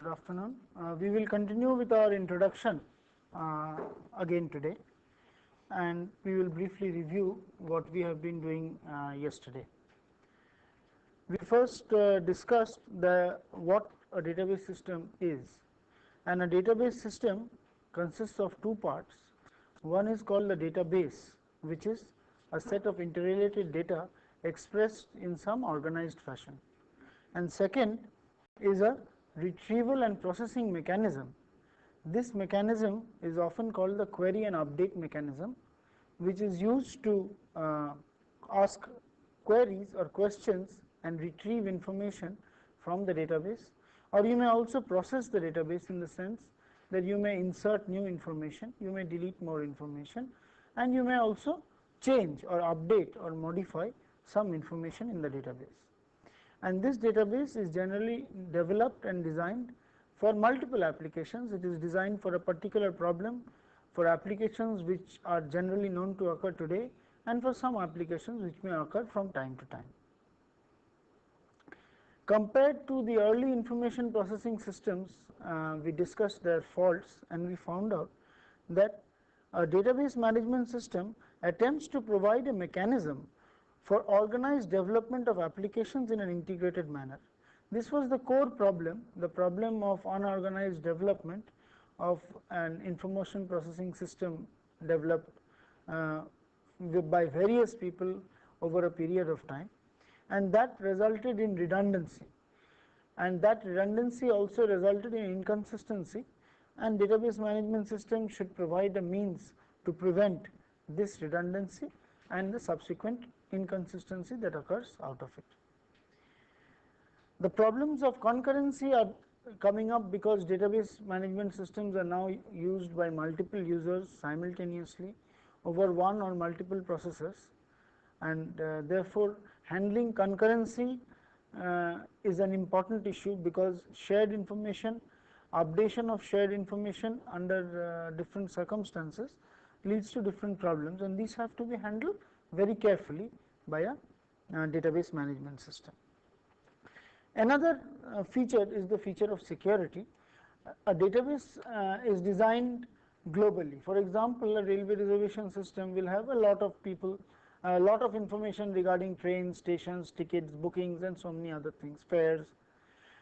Good afternoon. We will continue with our introduction again today, and we will briefly review what we have been doing yesterday. We first discussed what a database system is, and a database system consists of two parts. One is called the database, which is a set of interrelated data expressed in some organized fashion, and second is a retrieval and processing mechanism. This mechanism is often called the query and update mechanism, which is used to ask queries or questions and retrieve information from the database, or you may also process the database in the sense that you may insert new information, you may delete more information, and you may also change or update or modify some information in the database. And this database is generally developed and designed for multiple applications. It is designed for a particular problem, for applications which are generally known to occur today, and for some applications which may occur from time to time. Compared to the early information processing systems, we discussed their faults, and we found out that a database management system attempts to provide a mechanism for organized development of applications in an integrated manner. This was the core problem, the problem of unorganized development of an information processing system developed by various people over a period of time, and that resulted in redundancy, and that redundancy also resulted in inconsistency, and database management system should provide a means to prevent this redundancy and the subsequent inconsistency that occurs out of it. The problems of concurrency are coming up because database management systems are now used by multiple users simultaneously over one or multiple processors, and therefore handling concurrency is an important issue, because shared information, updation of shared information under different circumstances leads to different problems, and these have to be handled very carefully by a database management system. Another feature is the feature of security. A database is designed globally. For example, a railway reservation system will have a lot of people, a lot of information regarding trains, stations, tickets, bookings, and so many other things, fares.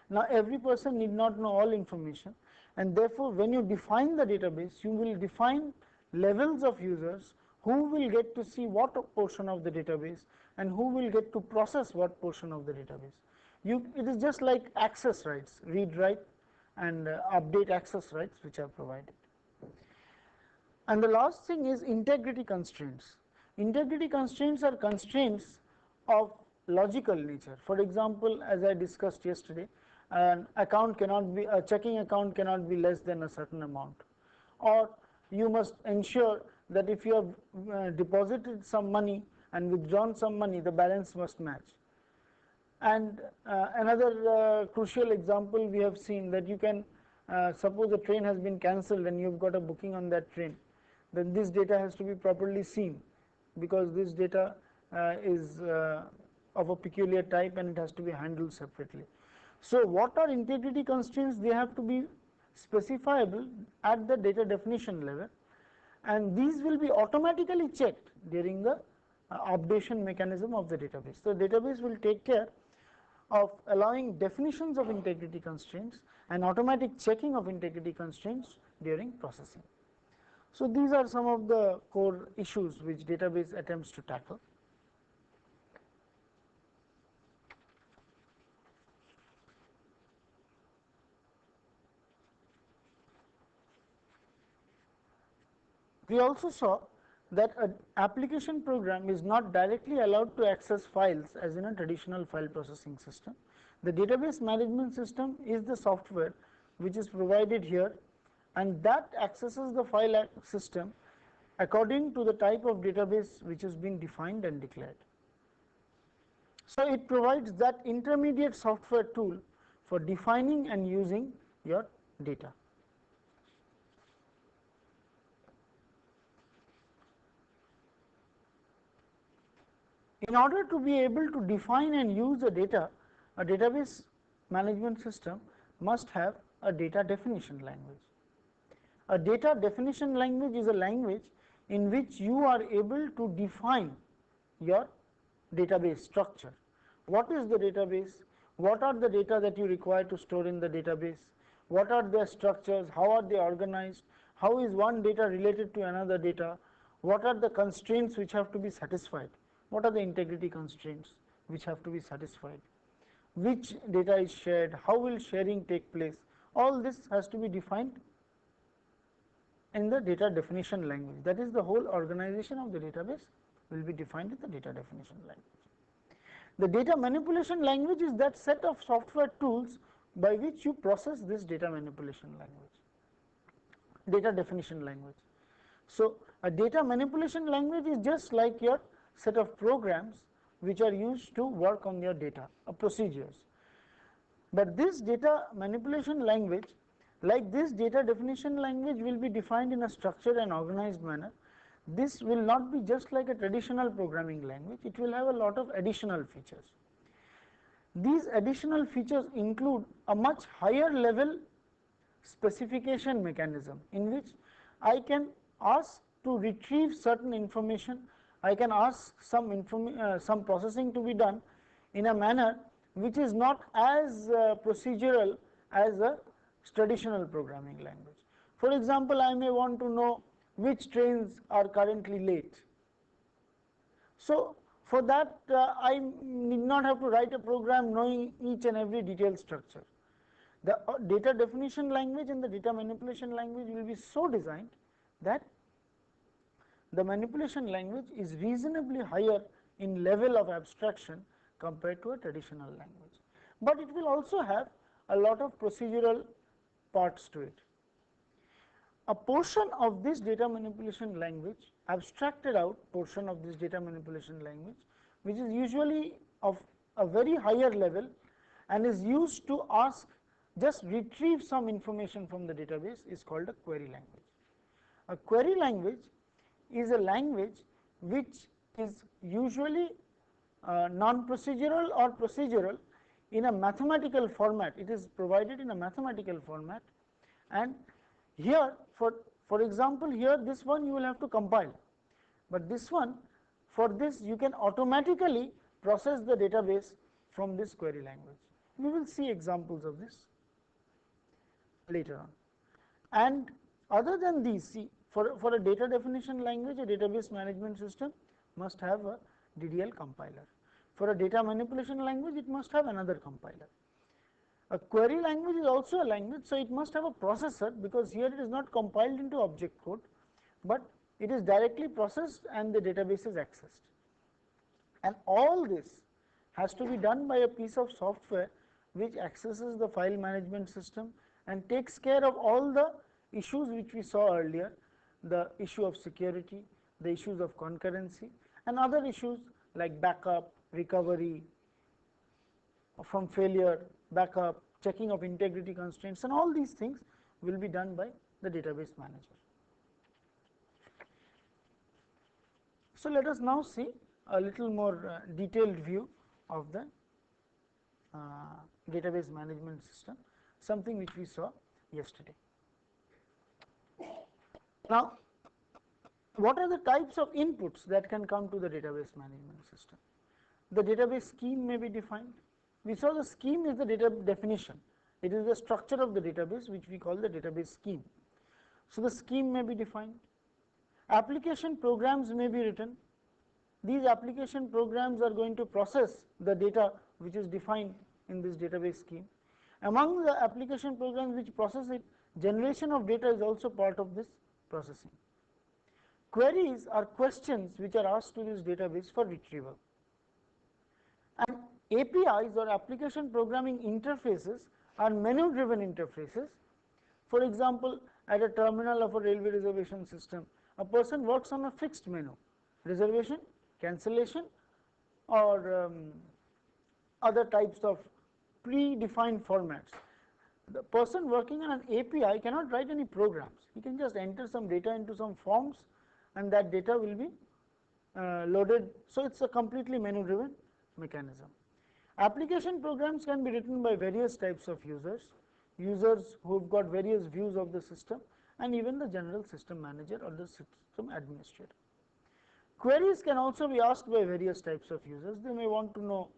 Now, every person need not know all information, and therefore when you define the database, you will define levels of users who will get to see what portion of the database and who will get to process what portion of the database. It is just like access rights, read, write, and update access rights which are provided. And the last thing is integrity constraints. Integrity constraints are constraints of logical nature. For example, as I discussed yesterday, a checking account cannot be less than a certain amount, or you must ensure that if you have deposited some money and withdrawn some money, the balance must match. And another crucial example we have seen, that you can suppose a train has been cancelled and you've got a booking on that train, then this data has to be properly seen, because this data is of a peculiar type and it has to be handled separately. So what are integrity constraints? They have to be specifiable at the data definition level, and these will be automatically checked during the updation mechanism of the database. So database will take care of allowing definitions of integrity constraints and automatic checking of integrity constraints during processing. So these are some of the core issues which database attempts to tackle. We also saw that an application program is not directly allowed to access files as in a traditional file processing system. The database management system is the software which is provided here, and that accesses the file system according to the type of database which has been defined and declared. So it provides that intermediate software tool for defining and using your data. In order to be able to define and use the data, a database management system must have a data definition language. A data definition language is a language in which you are able to define your database structure. What is the database? What are the data that you require to store in the database? What are their structures? How are they organized? How is one data related to another data? What are the constraints which have to be satisfied? What are the integrity constraints which have to be satisfied? Which data is shared? How will sharing take place? All this has to be defined in the data definition language. That is, the whole organization of the database will be defined in the data definition language. The data manipulation language is that set of software tools by which you process this data manipulation language, data definition language. So, a data manipulation language is just like your set of programs which are used to work on your data, procedures. But this data manipulation language, like this data definition language, will be defined in a structured and organized manner. This will not be just like a traditional programming language, it will have a lot of additional features. These additional features include a much higher level specification mechanism, in which I can ask to retrieve certain information, I can ask some processing to be done in a manner which is not as procedural as a traditional programming language. For example, I may want to know which trains are currently late. So, for that I need not have to write a program knowing each and every detailed structure. The data definition language and the data manipulation language will be so designed that the manipulation language is reasonably higher in level of abstraction compared to a traditional language. But it will also have a lot of procedural parts to it. A portion of this data manipulation language, abstracted out portion of this data manipulation language, which is usually of a very higher level and is used to ask, just retrieve some information from the database, is called a query language. A query language is a language which is usually non-procedural or procedural in a mathematical format. It is provided in a mathematical format, and here for example, here this one you will have to compile, but this one, for this you can automatically process the database from this query language. We will see examples of this later on. And other than these, see, for a data definition language, a database management system must have a DDL compiler. For a data manipulation language, it must have another compiler. A query language is also a language, so it must have a processor, because here it is not compiled into object code, but it is directly processed and the database is accessed. And all this has to be done by a piece of software which accesses the file management system and takes care of all the issues which we saw earlier, the issue of security, the issues of concurrency, and other issues like backup, recovery from failure, backup, checking of integrity constraints, and all these things will be done by the database manager. So, let us now see a little more detailed view of the database management system, something which we saw yesterday. Now, what are the types of inputs that can come to the database management system? The database scheme may be defined. We saw the scheme is the data definition. It is the structure of the database which we call the database scheme. So, the scheme may be defined. Application programs may be written. These application programs are going to process the data which is defined in this database scheme. Among the application programs which process it, generation of data is also part of this processing. Queries are questions which are asked to this database for retrieval. And APIs, or application programming interfaces, are menu driven interfaces. For example, at a terminal of a railway reservation system, a person works on a fixed menu, reservation, cancellation, or other types of predefined formats. The person working on an API cannot write any programs. He can just enter some data into some forms and that data will be loaded. So, it is a completely menu driven mechanism. Application programs can be written by various types of users. users who have got various views of the system, and even the general system manager or the system administrator. Queries can also be asked by various types of users. They may want to know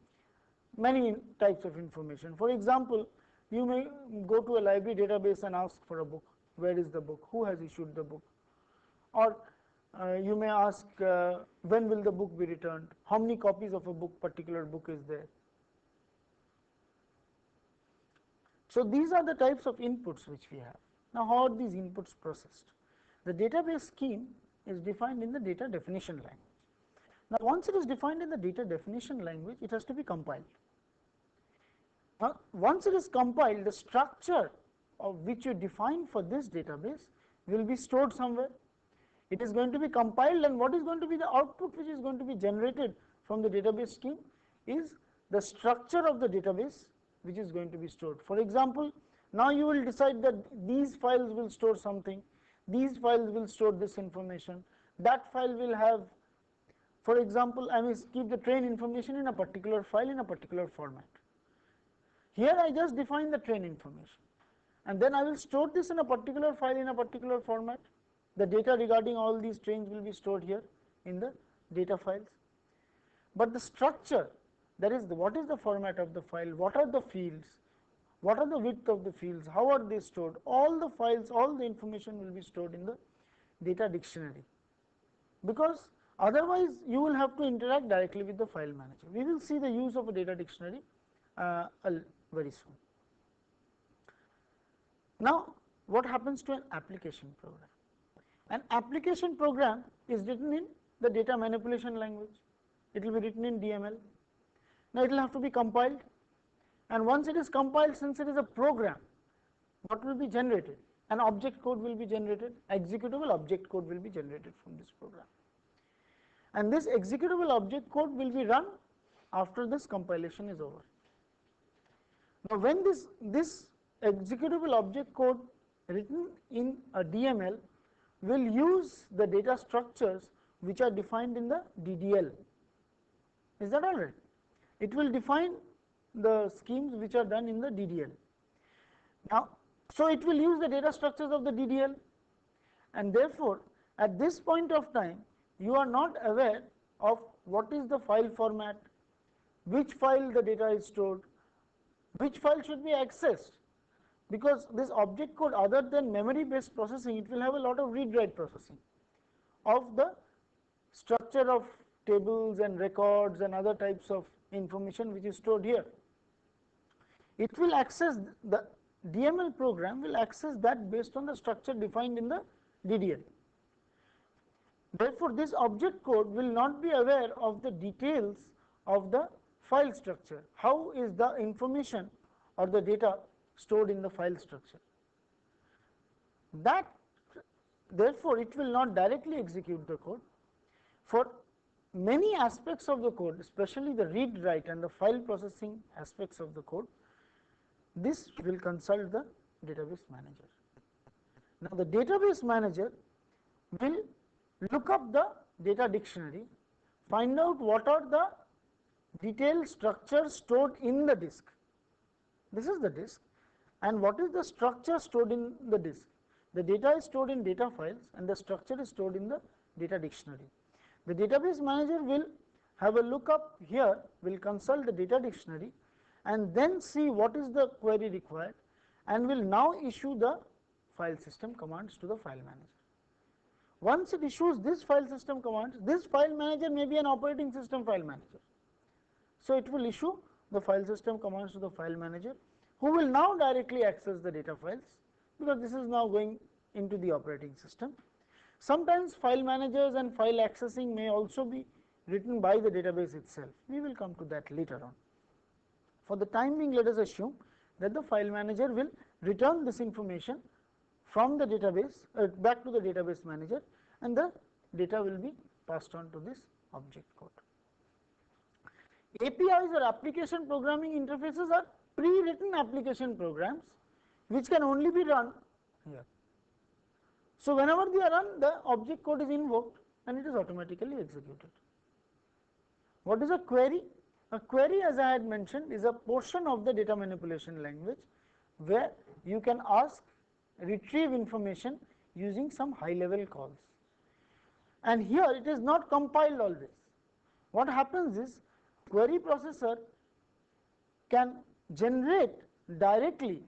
many types of information. For example, you may go to a library database and ask for a book. Where is the book? Who has issued the book? Or you may ask when will the book be returned? How many copies of a particular book is there? So these are the types of inputs which we have. Now how are these inputs processed? The database scheme is defined in the data definition language. Now once it is defined in the data definition language, it has to be compiled. Now once it is compiled, the structure of which you define for this database will be stored somewhere. It is going to be compiled, and what is going to be the output which is going to be generated from the database scheme is the structure of the database which is going to be stored. For example, now you will decide that these files will store something, these files will store this information, that file will have, for example, I may keep the train information in a particular file in a particular format. Here I just define the train information, and then I will store this in a particular file in a particular format. The data regarding all these trains will be stored here in the data files. But the structure, that is what is the format of the file, what are the fields, what are the width of the fields, how are they stored, all the files, all the information will be stored in the data dictionary, because otherwise you will have to interact directly with the file manager. We will see the use of a data dictionary very soon. Now what happens to an application program? An application program is written in the data manipulation language. It will be written in DML. Now it will have to be compiled, and once it is compiled, since it is a program, what will be generated? An object code will be generated, executable object code will be generated from this program, and this executable object code will be run after this compilation is over. Now when this executable object code written in a DML will use the data structures which are defined in the DDL. Is that all right? It will define the schemes which are done in the DDL. Now, so it will use the data structures of the DDL, and therefore at this point of time you are not aware of what is the file format, which file the data is stored, which file should be accessed, because this object code, other than memory based processing, it will have a lot of read write processing of the structure of tables and records and other types of information which is stored here. It will access, the DML program will access that based on the structure defined in the DDL. Therefore this object code will not be aware of the details of the file structure. How is the information or the data stored in the file structure? That, therefore it will not directly execute the code. For many aspects of the code, especially the read write and the file processing aspects of the code, this will consult the database manager. Now the database manager will look up the data dictionary, find out what are the detailed structures stored in the disk. This is the disk, and what is the structure stored in the disk? The data is stored in data files and the structure is stored in the data dictionary. The database manager will have a look up here, will consult the data dictionary and then see what is the query required, and will now issue the file system commands to the file manager. Once it issues this file system commands, this file manager may be an operating system file manager. So it will issue the file system commands to the file manager, who will now directly access the data files, because this is now going into the operating system. Sometimes file managers and file accessing may also be written by the database itself. We will come to that later on. For the time being, let us assume that the file manager will return this information from the database back to the database manager, and the data will be passed on to this object code. APIs or application programming interfaces are pre-written application programs which can only be run here. So whenever they are run, the object code is invoked and it is automatically executed. What is a query? A query, as I had mentioned, is a portion of the data manipulation language where you can ask, retrieve information using some high level calls. And here it is not compiled always. What happens is, query processor can generate directly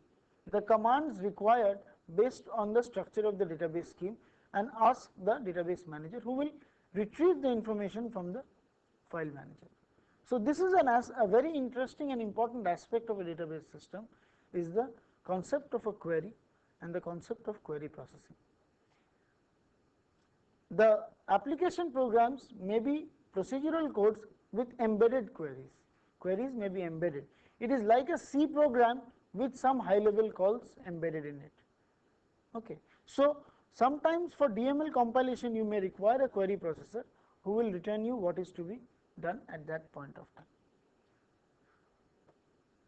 the commands required based on the structure of the database scheme and ask the database manager, who will retrieve the information from the file manager. So this is a very interesting and important aspect of a database system, is the concept of a query and the concept of query processing. The application programs may be procedural codes with embedded queries. Queries may be embedded. It is like a C program with some high level calls embedded in it. Okay. So sometimes for DML compilation you may require a query processor who will return you what is to be done at that point of time.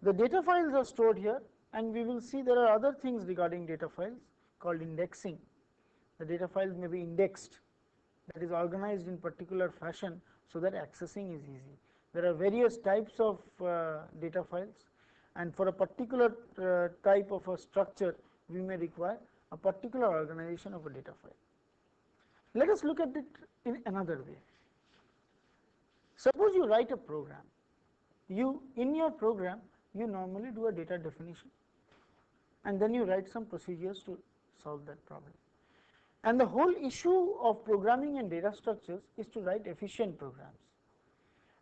The data files are stored here, and we will see there are other things regarding data files called indexing. The data files may be indexed, that is organized in particular fashion so that accessing is easy. There are various types of data files, and for a particular type of a structure we may require a particular organization of a data file. Let us look at it in another way. Suppose you write a program. In your program you normally do a data definition, and then you write some procedures to solve that problem. And the whole issue of programming and data structures is to write efficient programs,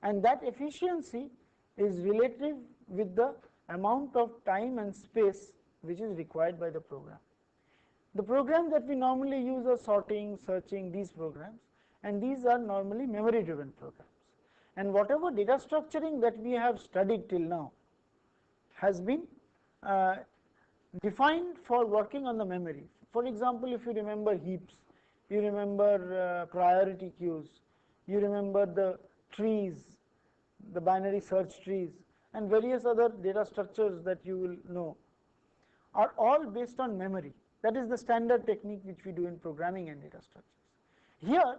and that efficiency is relative with the amount of time and space which is required by the program. The programs that we normally use are sorting, searching, these programs, and these are normally memory driven programs. And whatever data structuring that we have studied till now has been defined for working on the memory. For example, if you remember heaps, you remember priority queues, you remember the trees, the binary search trees, and various other data structures that you will know, are all based on memory. That is the standard technique which we do in programming and data structures. Here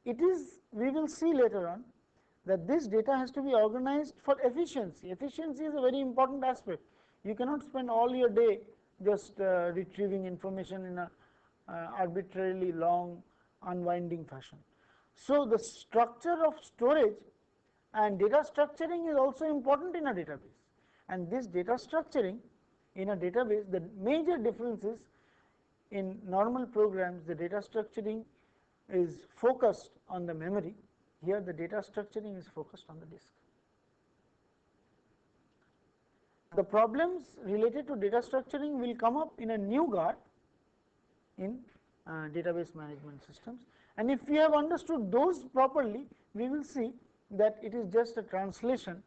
it is, we will see later on, that this data has to be organized for efficiency. Efficiency is a very important aspect. You cannot spend all your day just retrieving information in a arbitrarily long unwinding fashion. So the structure of storage and data structuring is also important in a database, and this data structuring in a database, the major difference is, in normal programs the data structuring is focused on the memory. Here the data structuring is focused on the disk. The problems related to data structuring will come up in a new guard in database management systems, and if we have understood those properly, we will see that it is just a translation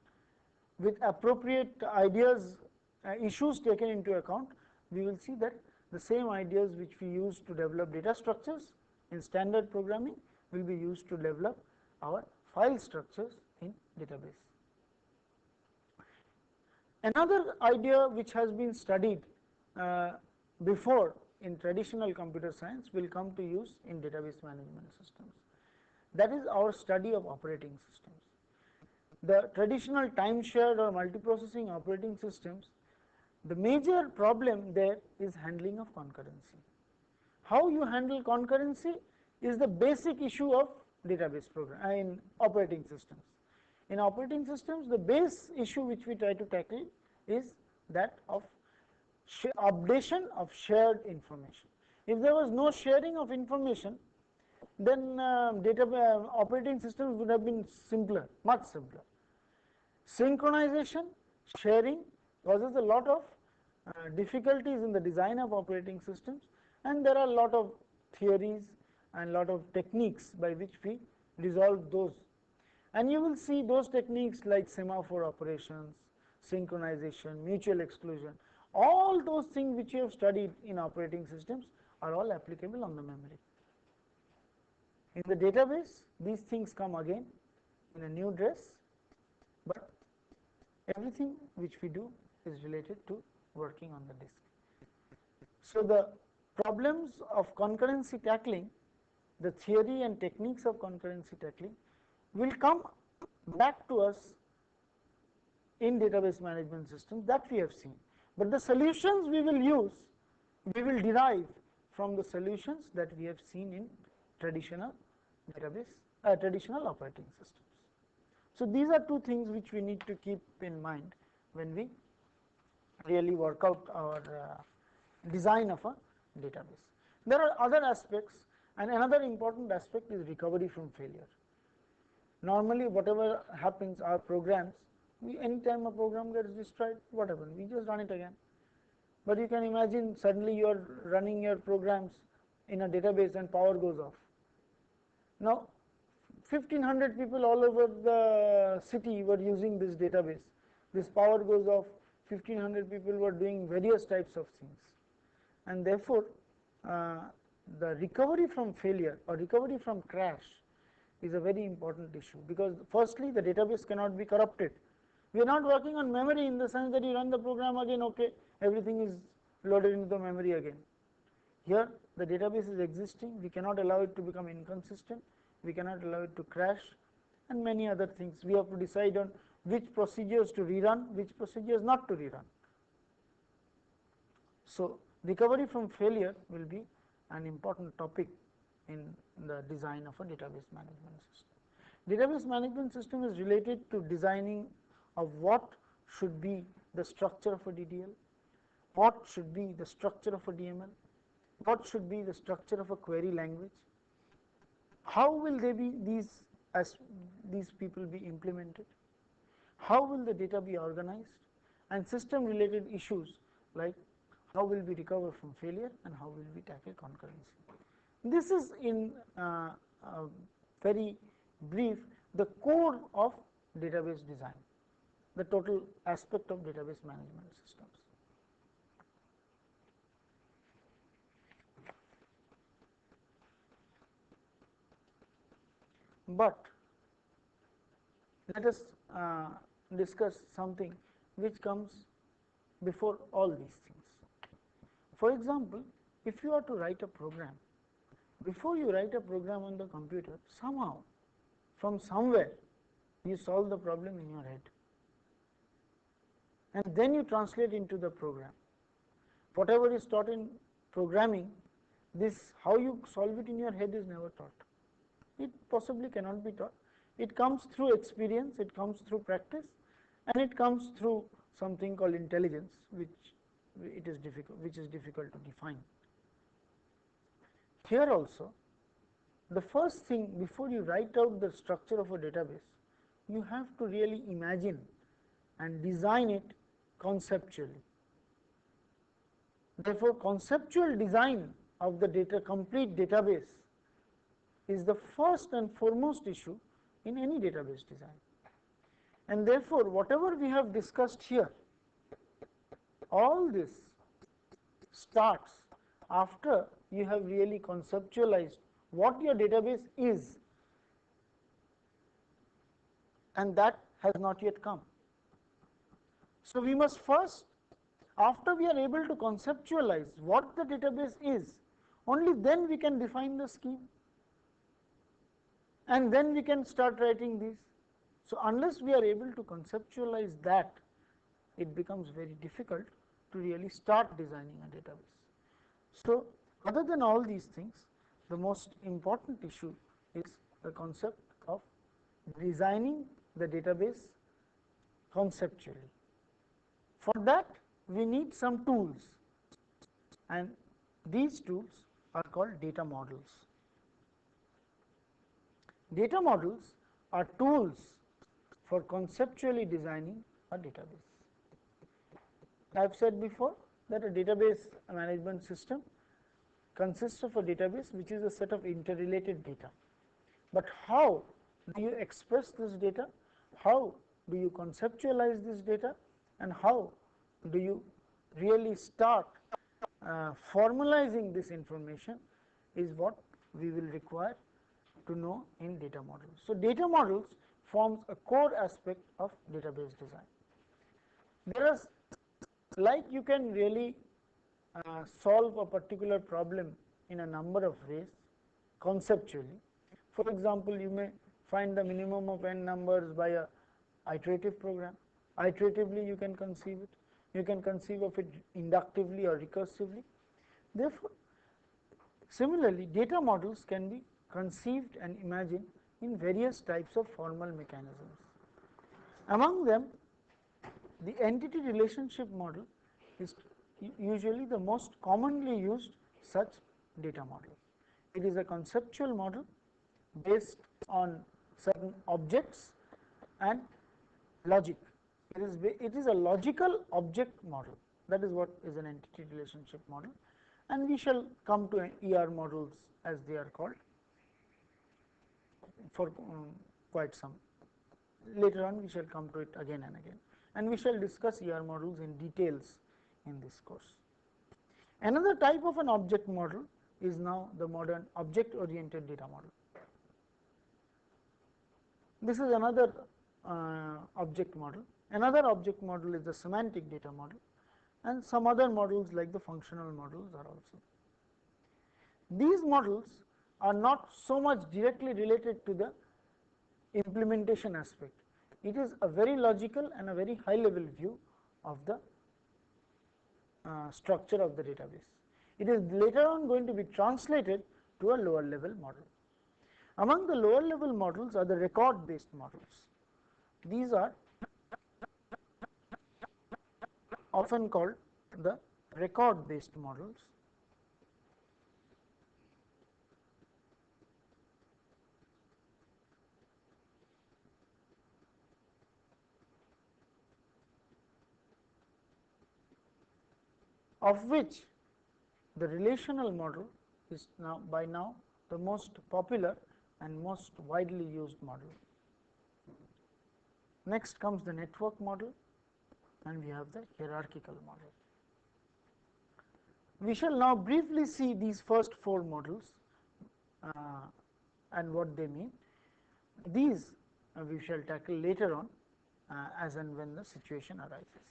with appropriate ideas, issues taken into account. We will see that the same ideas which we use to develop data structures in standard programming will be used to develop our file structures in database. Another idea which has been studied before in traditional computer science will come to use in database management systems. That is our study of operating systems. The traditional time shared or multiprocessing operating systems, the major problem there is handling of concurrency. How you handle concurrency is the basic issue of database program in operating systems. In operating systems, the base issue which we try to tackle is that of updation of shared information. If there was no sharing of information, then operating systems would have been simpler, much simpler. Synchronization, sharing causes a lot of difficulties in the design of operating systems, and there are a lot of theories and lot of techniques by which we resolve those. And you will see those techniques like semaphore operations, synchronization, mutual exclusion, all those things which you have studied in operating systems are all applicable on the memory. In the database, these things come again in a new dress, but everything which we do is related to working on the disk. So the problems of concurrency tackling, the theory and techniques of concurrency tackling will come back to us in database management systems, that we have seen. but the solutions we will use, we will derive from the solutions that we have seen in traditional database, traditional operating systems. So these are two things which we need to keep in mind when we really work out our design of a database. There are other aspects, and another important aspect is recovery from failure. Normally whatever happens, our programs, anytime a program gets destroyed, what happens? We just run it again. But you can imagine suddenly you are running your programs in a database and power goes off. Now 1500 people all over the city were using this database. This power goes off, 1500 people were doing various types of things, and therefore the recovery from failure or recovery from crash is a very important issue, because firstly the database cannot be corrupted. We are not working on memory in the sense that you run the program again, okay, everything is loaded into the memory again. Here the database is existing, we cannot allow it to become inconsistent, we cannot allow it to crash, and many other things. We have to decide on which procedures to rerun, which procedures not to rerun. So recovery from failure will be an important topic in the design of a database management system. Database management system is related to designing of what should be the structure of a DDL, what should be the structure of a DML, what should be the structure of a query language, how will they be these people be implemented, how will the data be organized, and system related issues like how will we recover from failure and how will we tackle concurrency. This is in very brief the core of database design, the total aspect of database management systems. But let us discuss something which comes before all these things. For example, if you are to write a program, before you write a program on the computer, somehow from somewhere you solve the problem in your head, and then you translate into the program. Whatever is taught in programming, this how you solve it in your head is never taught. It possibly cannot be taught. It comes through experience, it comes through practice, and it comes through something called intelligence, which is difficult to define. Here also, the first thing before you write out the structure of a database, you have to really imagine and design it conceptually. Therefore, conceptual design of the complete database is the first and foremost issue in any database design. And therefore, whatever we have discussed here, all this starts after you have really conceptualized what your database is, and that has not yet come. So we must first, after we are able to conceptualize what the database is, only then we can define the scheme, and then we can start writing these. So unless we are able to conceptualize that, it becomes very difficult to really start designing a database. So other than all these things, the most important issue is the concept of designing the database conceptually. For that we need some tools, and these tools are called data models. Data models are tools for conceptually designing a database. I have said before that a database management system consists of a database which is a set of interrelated data. But how do you express this data? How do you conceptualize this data? And how do you really start formalizing this information is what we will require to know in data models. So data models forms a core aspect of database design. There is, like you can really solve a particular problem in a number of ways conceptually. For example, you may find the minimum of n numbers by a iterative program. Iteratively you can conceive it. you can conceive of it inductively or recursively. Therefore, similarly, data models can be conceived and imagined in various types of formal mechanisms. Among them, the entity relationship model is usually the most commonly used such data model. It is a conceptual model based on certain objects and logic. It is a logical object model. That is what is an entity relationship model, and we shall come to ER models as they are called for quite some. Later on we shall come to it again and again, and we shall discuss ER models in details in this course. Another type of an object model is now the modern object oriented data model. This is another object model. Another object model is the semantic data model, and some other models like the functional models are also. These models are not so much directly related to the implementation aspect. It is a very logical and a very high level view of the structure of the database. It is later on going to be translated to a lower level model. Among the lower level models are the record based models. These are often called the record based models. Of which the relational model is by now the most popular and most widely used model. Next comes the network model, and we have the hierarchical model. We shall now briefly see these first four models and what they mean. These we shall tackle later on as and when the situation arises.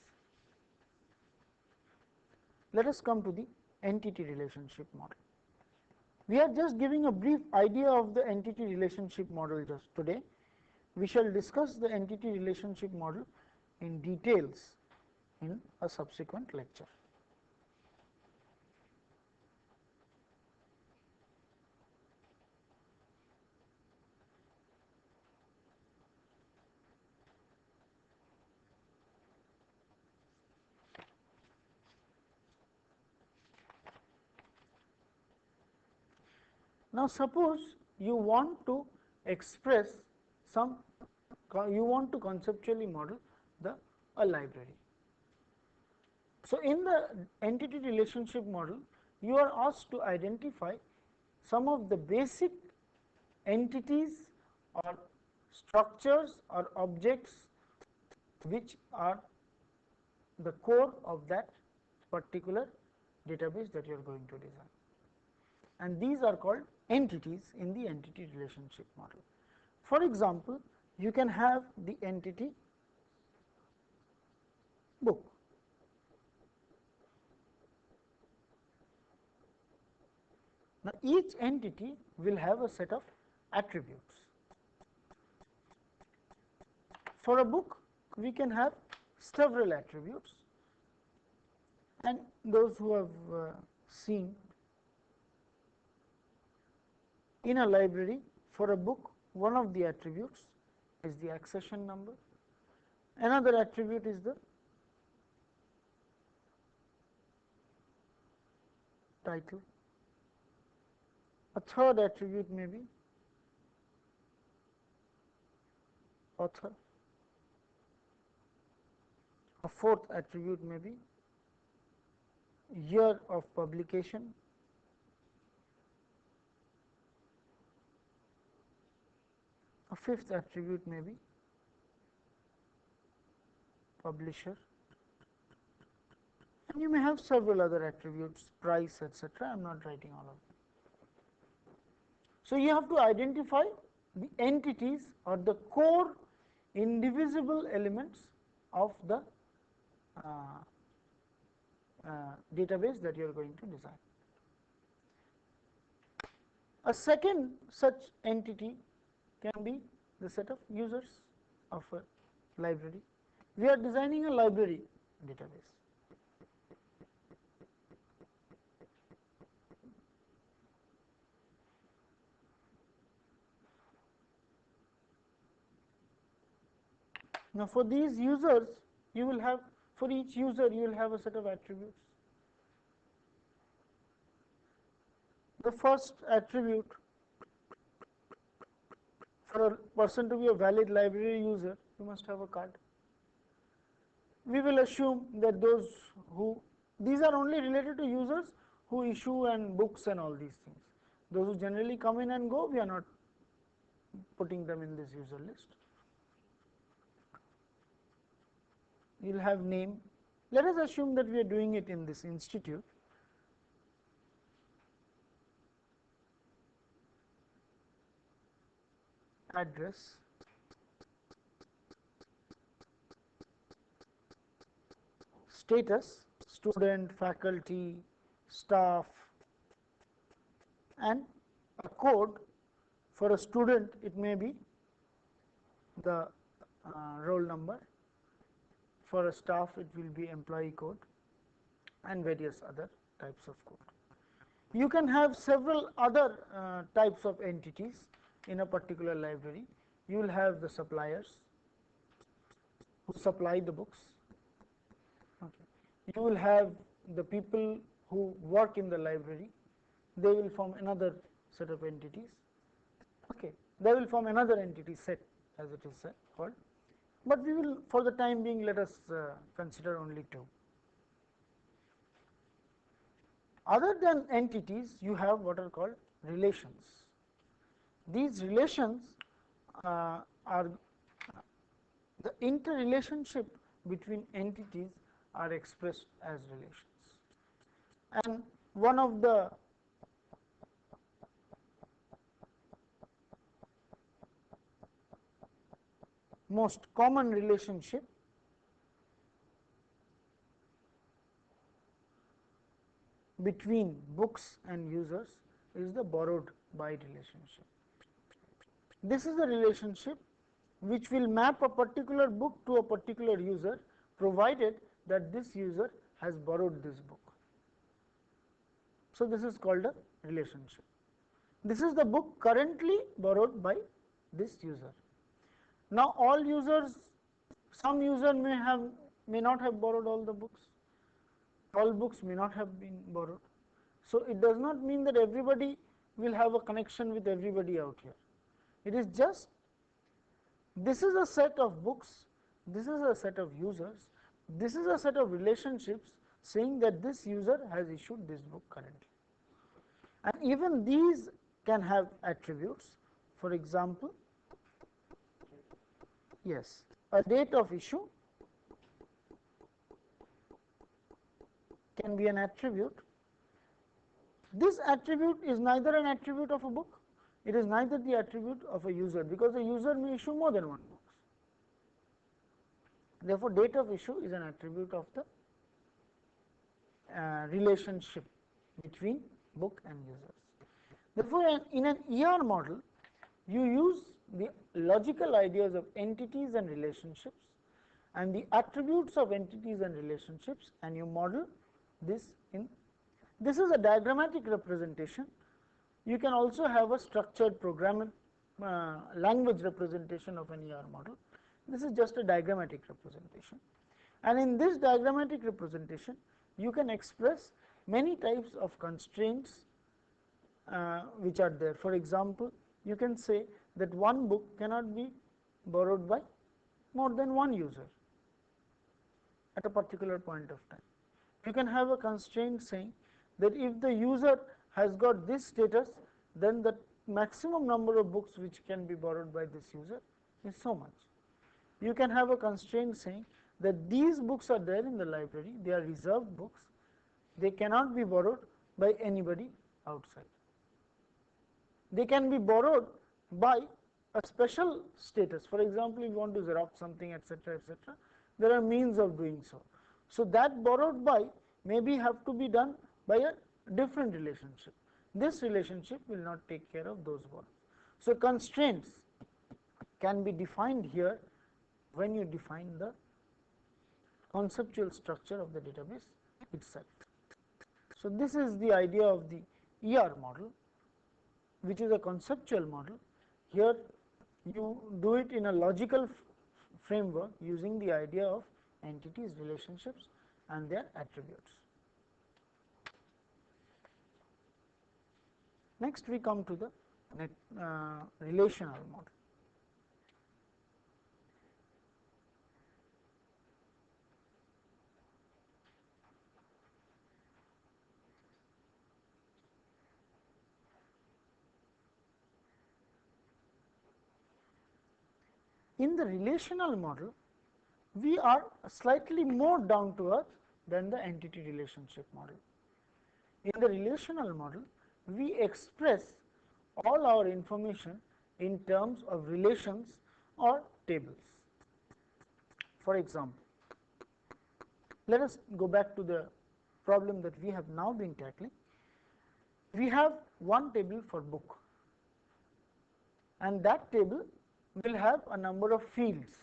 Let us come to the entity relationship model. We are just giving a brief idea of the entity relationship model just today. We shall discuss the entity relationship model in details in a subsequent lecture. Now, suppose you want to express some, you want to conceptually model a library. So, in the entity relationship model, you are asked to identify some of the basic entities or structures or objects which are the core of that particular database that you are going to design, and these are called entities in the entity relationship model. For example, you can have the entity book. Now, each entity will have a set of attributes. For a book, we can have several attributes, and those who have seen in a library, for a book, one of the attributes is the accession number, another attribute is the title, a third attribute may be author, a fourth attribute may be year of publication, a fifth attribute may be publisher, and you may have several other attributes, price, etc. I am not writing all of them. So, you have to identify the entities or the core indivisible elements of the database that you are going to design. A second such entity can be the set of users of a library. We are designing a library database. Now, for these users, you will have, for each user you will have a set of attributes. The first attribute for a person to be a valid library user, you must have a card. We will assume that those who, these are only related to users who issue and books and all these things. Those who generally come in and go, we are not putting them in this user list. You will have name. Let us assume that we are doing it in this institute. Address, status, student, faculty, staff, and a code. For a student, it may be the roll number. For a staff, it will be employee code and various other types of code. You can have several other types of entities in a particular library. You will have the suppliers who supply the books. Okay. You will have the people who work in the library. They will form another set of entities. Okay. They will form another entity set, as it is called. But we will, for the time being, let us consider only two. Other than entities, you have what are called relations. These relations are the interrelationship between entities are expressed as relations. And one of the most common relationship between books and users is the borrowed by relationship. This is a relationship which will map a particular book to a particular user, provided that this user has borrowed this book. So, this is called a relationship. This is the book currently borrowed by this user. Now, all users, some user may not have borrowed all the books, all books may not have been borrowed. So, it does not mean that everybody will have a connection with everybody out here. It is just, this is a set of books, this is a set of users, this is a set of relationships saying that this user has issued this book currently. And even these can have attributes. For example, yes, a date of issue can be an attribute. This attribute is neither an attribute of a book, it is neither the attribute of a user, because a user may issue more than one book. Therefore, date of issue is an attribute of the relationship between book and users. Therefore, in an ER model, you use the logical ideas of entities and relationships and the attributes of entities and relationships, and you model this in. This is a diagrammatic representation. You can also have a structured program language representation of an ER model. This is just a diagrammatic representation, and in this diagrammatic representation you can express many types of constraints which are there. For example, you can say that one book cannot be borrowed by more than one user at a particular point of time. You can have a constraint saying that if the user has got this status, then the maximum number of books which can be borrowed by this user is so much. You can have a constraint saying that these books are there in the library, they are reserved books, they cannot be borrowed by anybody outside. They can be borrowed by a special status. For example, if you want to Xerox something, etc., etc., there are means of doing so. So, that borrowed by maybe have to be done by a different relationship. This relationship will not take care of those borrows. So, constraints can be defined here when you define the conceptual structure of the database itself. So, this is the idea of the ER model, which is a conceptual model. Here you do it in a logical framework using the idea of entities, relationships and their attributes. Next we come to the relational model. In the relational model, we are slightly more down to earth than the entity relationship model. In the relational model, we express all our information in terms of relations or tables. For example, let us go back to the problem that we have now been tackling. We have one table for book, and that table will have a number of fields.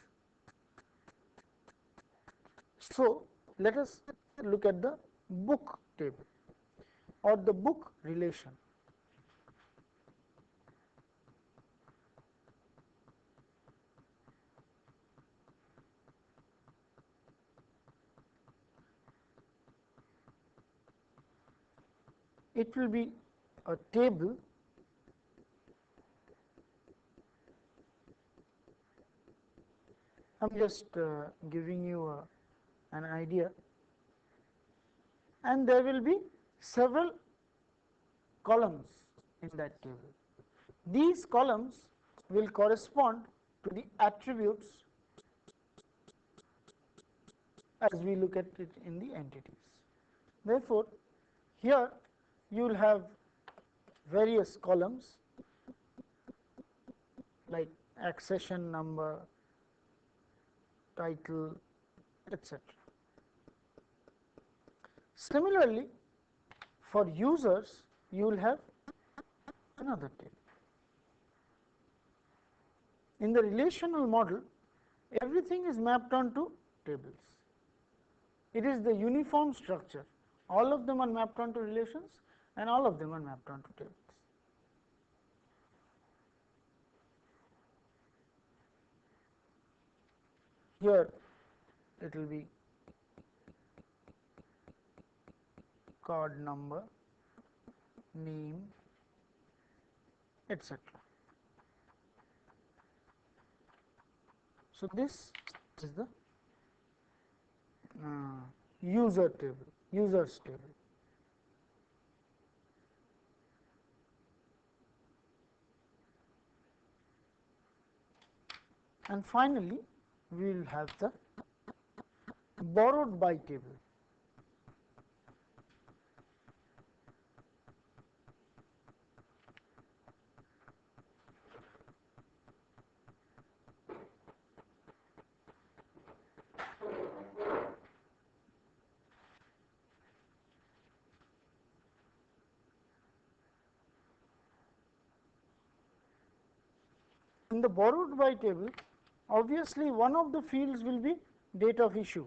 So, let us look at the book table or the book relation. It will be a table I am just giving you an idea, and there will be several columns in that table. These columns will correspond to the attributes as we look at it in the entities. Therefore, here you will have various columns like accession number, title, etc. Similarly, for users, you will have another table. In the relational model, everything is mapped onto tables. It is the uniform structure. All of them are mapped onto relations and all of them are mapped onto tables. Here it will be card number, name, etc. So, this is the user table, users table. And finally, we will have the borrowed by table. In the borrowed by table, obviously one of the fields will be date of issue.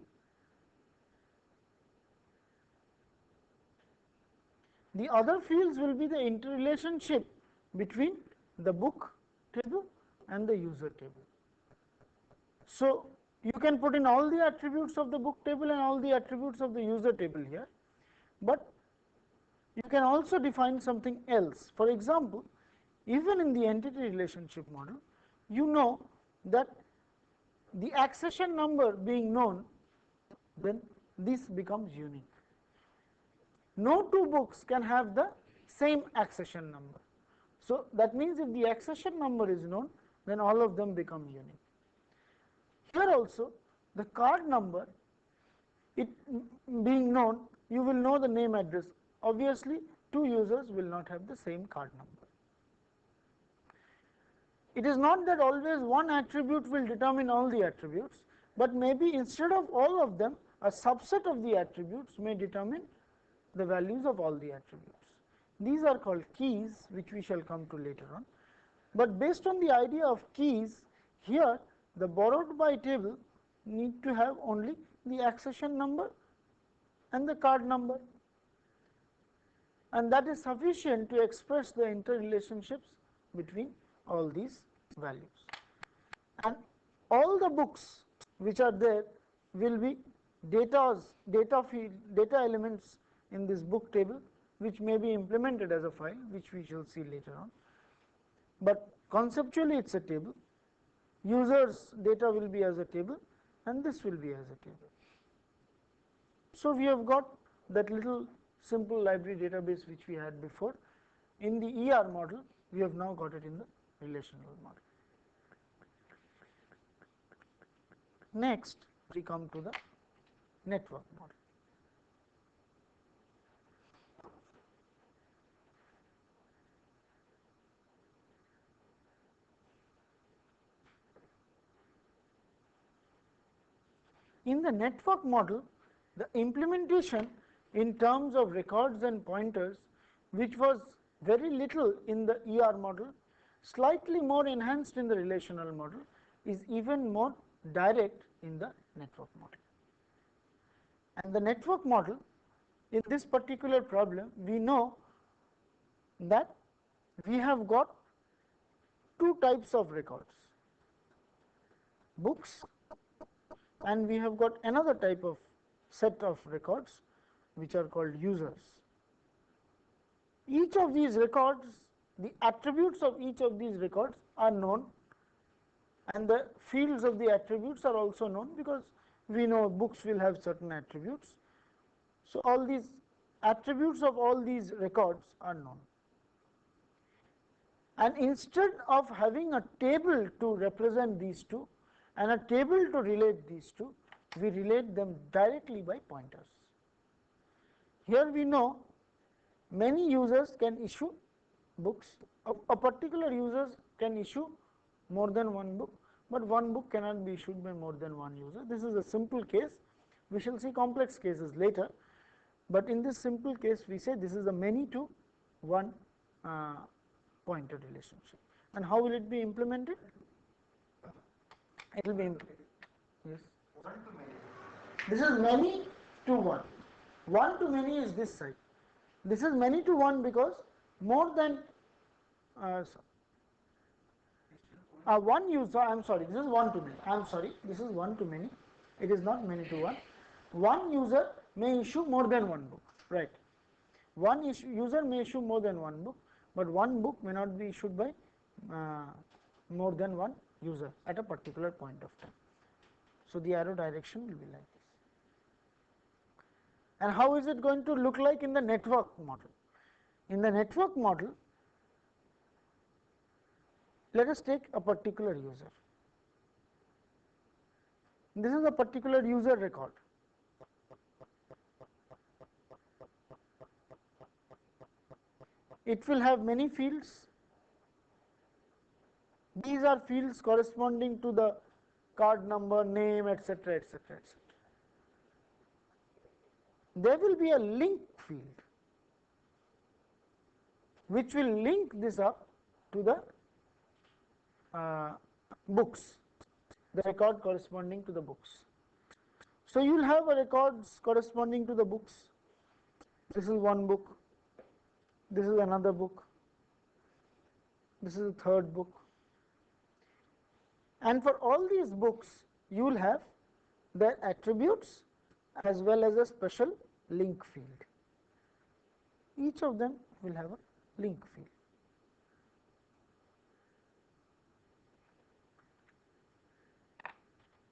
The other fields will be the interrelationship between the book table and the user table. So, you can put in all the attributes of the book table and all the attributes of the user table here, but you can also define something else. For example, even in the entity relationship model, you know that the accession number being known, then this becomes unique. No two books can have the same accession number. So, that means if the accession number is known, then all of them become unique. Here also the card number, it being known, you will know the name address. Obviously, two users will not have the same card number. It is not that always one attribute will determine all the attributes, but maybe instead of all of them, a subset of the attributes may determine the values of all the attributes. These are called keys, which we shall come to later on. But based on the idea of keys, here the borrowed by table need to have only the accession number and the card number, and that is sufficient to express the interrelationships between all these values. And all the books which are there will be data elements in this book table, which may be implemented as a file, which we shall see later on. But conceptually it is a table, users data will be as a table, and this will be as a table. So we have got that little simple library database which we had before in the ER model, we have now got it in the relational model. Next we come to the network model. In the network model, the implementation in terms of records and pointers, which was very little in the ER model, slightly more enhanced in the relational model, is even more direct in the network model. And the network model, in this particular problem, we know that we have got two types of records, books, and we have got another type of set of records which are called users. Each of these records, the attributes of each of these records are known, and the fields of the attributes are also known, because we know books will have certain attributes. So all these attributes of all these records are known. And instead of having a table to represent these two and a table to relate these two, we relate them directly by pointers. Here we know many users can issue books. A particular user can issue more than one book, but one book cannot be issued by more than one user. This is a simple case. We shall see complex cases later, but in this simple case we say this is a many to one pointer relationship. And how will it be implemented? It will be implemented. Yes. This is many to one. One to many is this side. This is many to one because more than one user, I am sorry, this is one to many. I am sorry, this is one to many. It is not many to one. One user may issue more than one book, right? One user may issue more than one book, but one book may not be issued by more than one user at a particular point of time. So the arrow direction will be like this. And how is it going to look like in the network model? In the network model, let us take a particular user. This is a particular user record. It will have many fields. These are fields corresponding to the card number, name, etc., etc., etc. There will be a link field which will link this up to the books, the record corresponding to the books. So you will have a records corresponding to the books. This is one book, this is another book, this is a third book, and for all these books you will have their attributes as well as a special link field. Each of them will have a link field.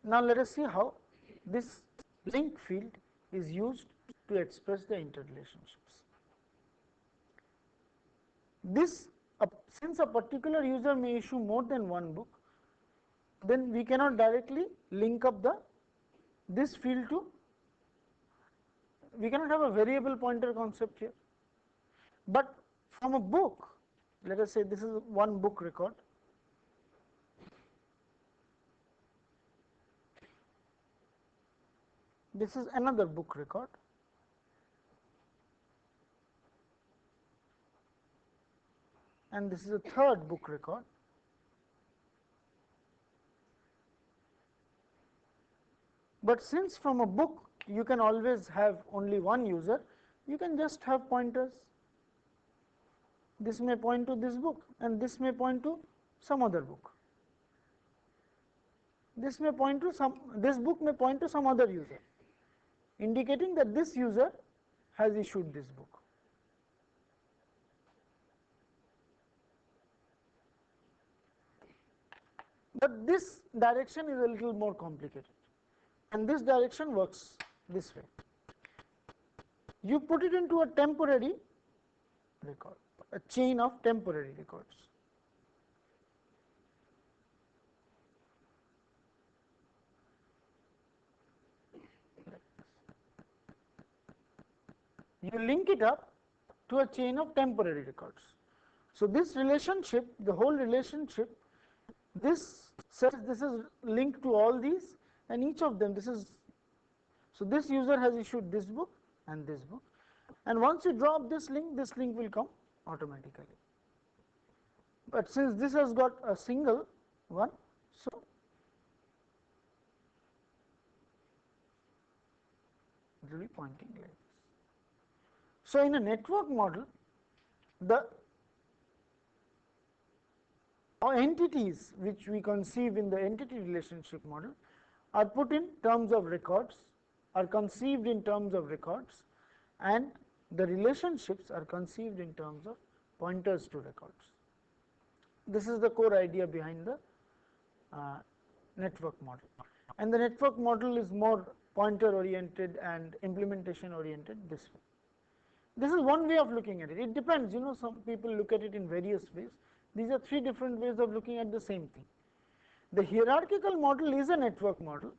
Now let us see how this link field is used to express the interrelationships. This, since a particular user may issue more than one book, then we cannot directly link up this field to, we cannot have a variable pointer concept here. But from a book, let us say this is one book record. This is another book record. And this is a third book record. But since from a book you can always have only one user, you can just have pointers. This may point to this book and this may point to some other book. this may point to this book may point to some other user, indicating that this user has issued this book. But this direction is a little more complicated, and this direction works this way. You put it into a temporary record, a chain of temporary records. You link it up to a chain of temporary records. So this relationship, the whole relationship, this says this is linked to all these, and each of them, this is, so this user has issued this book and this book, and once you drop this link will come automatically. But since this has got a single one, so it will be pointing like this. So in a network model, the entities which we conceive in the entity relationship model are put in terms of records, are conceived in terms of records, and the relationships are conceived in terms of pointers to records. This is the core idea behind the network model, and the network model is more pointer oriented and implementation oriented this way. This is one way of looking at it. It depends, some people look at it in various ways. These are three different ways of looking at the same thing. The hierarchical model is a network model,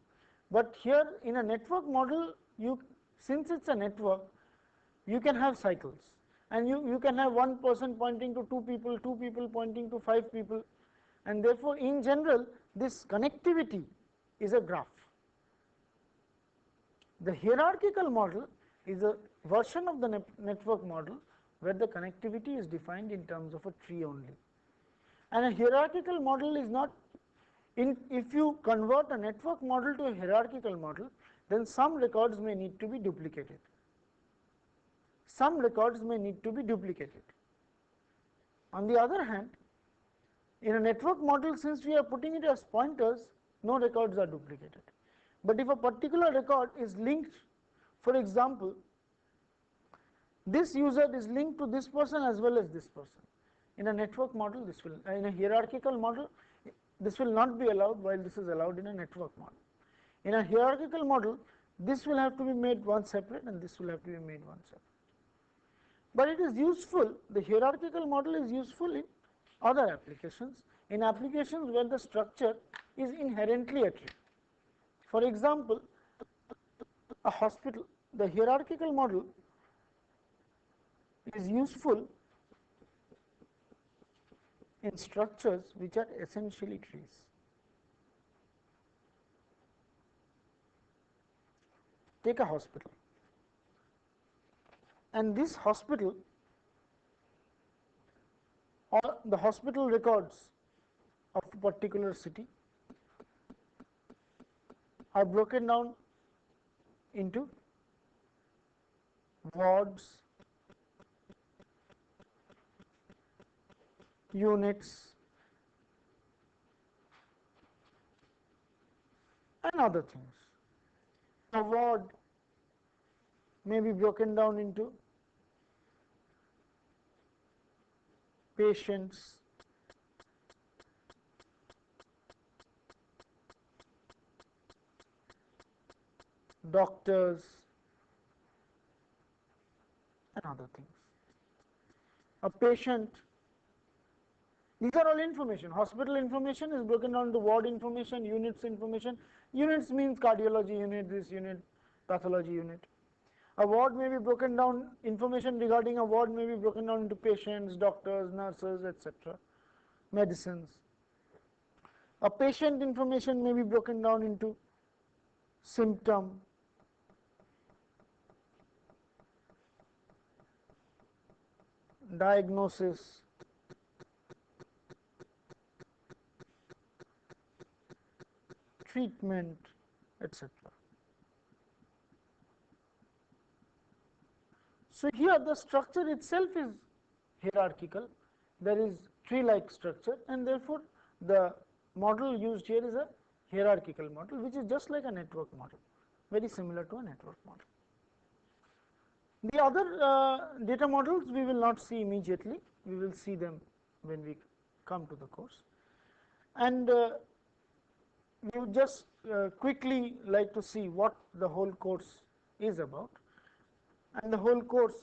but here in a network model, since it's a network, you can have cycles, and you can have one person pointing to two people pointing to 5 people, and therefore in general this connectivity is a graph. The hierarchical model is a version of the network model where the connectivity is defined in terms of a tree only. And a hierarchical model is not, if you convert a network model to a hierarchical model, then some records may need to be duplicated. Some records may need to be duplicated. On the other hand, in a network model, since we are putting it as pointers, no records are duplicated. But if a particular record is linked, for example, this user is linked to this person as well as this person. In a network model, this will, in a hierarchical model, this will not be allowed, while this is allowed in a network model. In a hierarchical model, this will have to be made one separate and this will have to be made one separate. But it is useful, the hierarchical model is useful in other applications, in applications where the structure is inherently a tree. For example, a hospital, the hierarchical model is useful in structures which are essentially trees. Take a hospital, and this hospital, or the hospital records of a particular city are broken down into wards, units, and other things. A ward may be broken down into patients, doctors, and other things. A patient, these are all information. Hospital information is broken down into ward information, units information. Units means cardiology unit, this unit, pathology unit. A ward may be broken down, information regarding a ward may be broken down into patients, doctors, nurses, etc., medicines. A patient information may be broken down into symptom, diagnosis, treatment, etc. So here the structure itself is hierarchical, there is tree-like structure, and therefore the model used here is a hierarchical model, which is just like a network model, very similar to a network model. The other data models we will not see immediately, we will see them when we come to the course. And we would just quickly like to see what the whole course is about. And the whole course,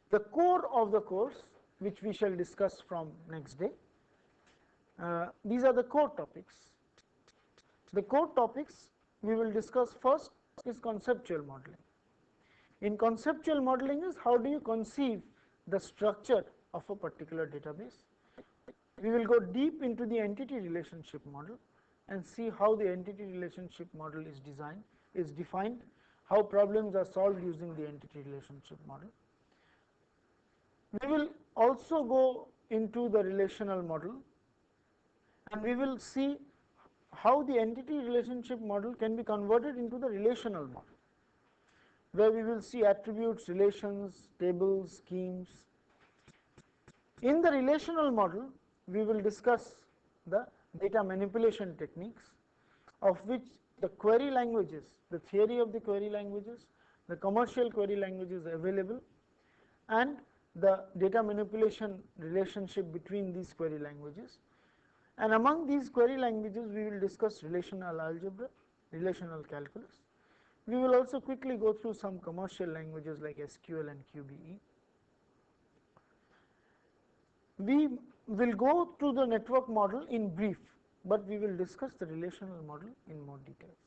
the core of the course, which we shall discuss from next day, these are the core topics. The core topics we will discuss first is conceptual modeling. In conceptual modeling is how do you conceive the structure of a particular database. We will go deep into the entity relationship model and see how the entity relationship model is designed, is defined, how problems are solved using the entity relationship model. We will also go into the relational model, and we will see how the entity relationship model can be converted into the relational model, where we will see attributes, relations, tables, schemes. In the relational model, we will discuss the data manipulation techniques, of which the query languages, the theory of the query languages, the commercial query languages available, and the data manipulation relationship between these query languages. And among these query languages, we will discuss relational algebra, relational calculus. We will also quickly go through some commercial languages like SQL and QBE. We will go through the network model in brief, but we will discuss the relational model in more details.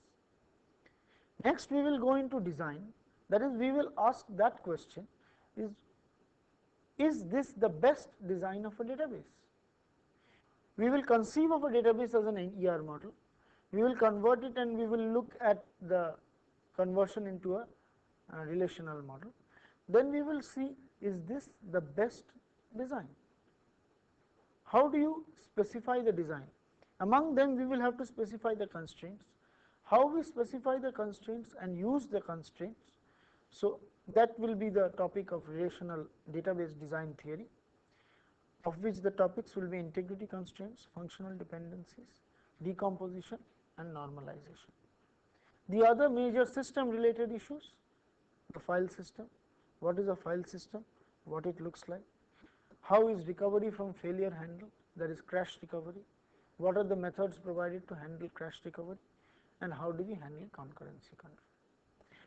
Next, we will go into design, that is, we will ask that question, is this the best design of a database? We will conceive of a database as an ER model, we will convert it and we will look at the conversion into a relational model. Then we will see, is this the best design? How do you specify the design? Among them, we will have to specify the constraints. How we specify the constraints and use the constraints. So that will be the topic of relational database design theory, of which the topics will be integrity constraints, functional dependencies, decomposition, and normalization. The other major system related issues, the file system, what is a file system, what it looks like, how is recovery from failure handled, that is crash recovery, what are the methods provided to handle crash recovery, and how do we handle concurrency control.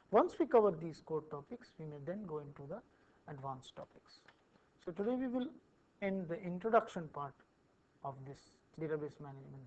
Once we cover these core topics, we may then go into the advanced topics. So today we will end the introduction part of this database management